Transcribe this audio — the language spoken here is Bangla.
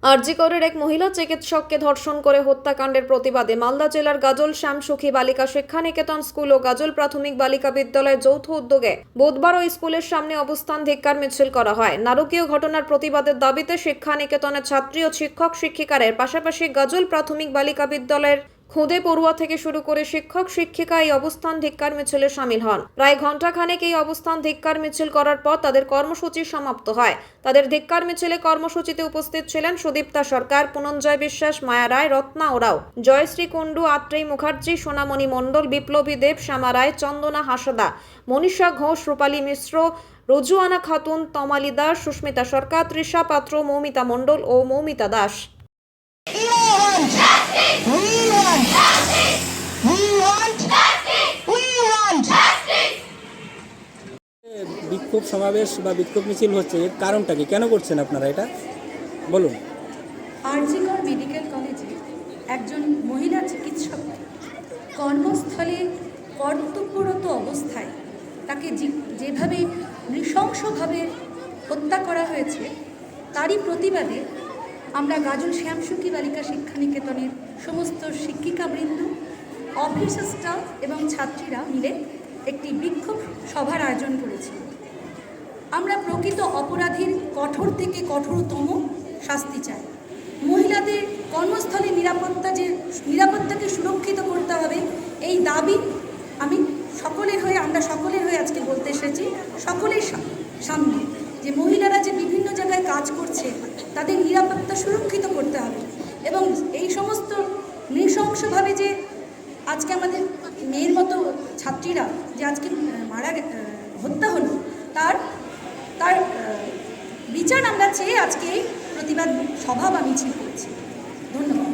আরজিকরের এক মহিলা চিকিৎসককে ধর্ষণ করে হত্যাকাণ্ডের প্রতিবাদে মালদা জেলার গাজল শ্যামসুখী বালিকা শিক্ষানিকেতন স্কুল ও গাজল প্রাথমিক বালিকা বিদ্যালয়ের যৌথ উদ্যোগে বুধবার ওই স্কুলের সামনে অবস্থান ধিক্কার মিছিল করা হয়। নারকীয় ঘটনার প্রতিবাদের দাবিতে শিক্ষানিকেতনের ছাত্রী ও শিক্ষক শিক্ষিকাদের পাশাপাশি গাজল প্রাথমিক বালিকা বিদ্যালয়ের খুদে পড়ুয়া থেকে শুরু করে শিক্ষক শিক্ষিকা এই অবস্থান ধিক্কার মিছিলে শামিল হন। প্রায় ঘণ্টাখানেক এই অবস্থান ধিক্কার মিছিল করার পর তাদের কর্মসূচি সমাপ্ত হয়। তাদের ধিক্কার মিছিলে কর্মসূচিতে উপস্থিত ছিলেন সুদীপ্তা সরকার, পুনঞ্জয় বিশ্বাস, মায়া রায়, রত্না ওরাও, জয়শ্রী কুণ্ডু, আত্রেই মুখার্জি, সোনামণি মণ্ডল, বিপ্লবী দেব, শ্যামা রায়, চন্দনা হাসদা, মনীষা ঘোষ, রূপালী মিশ্র, রুজুয়ানা খাতুন, তমালি দাস, সুস্মিতা সরকার, তৃষা পাত্র, মৌমিতা মণ্ডল ও মৌমিতা দাস। বিক্ষোভ সমাবেশ বা বিক্ষোভ মিছিল হচ্ছে, এর কারণটা কি? কেন করছেন আপনারা এটা বলুন। আরজিকর মেডিকেল কলেজে একজন মহিলা চিকিৎসক কর্মস্থলে কর্তব্যরত অবস্থায় তাকে যেভাবে নৃশংসভাবে হত্যা করা হয়েছে তারই প্রতিবাদে আমরা গাজল শ্যামসুখী বালিকা শিক্ষানিকেতনের সমস্ত শিক্ষিকাবৃন্দ, অফিস স্টাফ এবং ছাত্রীরা মিলে একটি বিক্ষোভ সভার আয়োজন করেছি। আমরা প্রকৃত অপরাধীর কঠোর থেকে কঠোরতম শাস্তি চাই। মহিলাদের কর্মস্থলে নিরাপত্তাকে সুরক্ষিত করতে হবে, এই দাবি আমরা সকলের হয়ে আজকে বলতে এসেছি, সকলের সামনে, যে মহিলারা যে বিভিন্ন জায়গায় কাজ করছে তাদের নিরাপত্তা সুরক্ষিত করতে হবে এবং এই সমস্ত নৃশংসভাবে যে আজকে আমাদের মেয়ের মতো ছাত্রীরা যে আজকে হত্যা হলো তার বিচার আমরা চেয়ে আজকে এই প্রতিবাদ সভা বা মিছিল করেছি। ধন্যবাদ।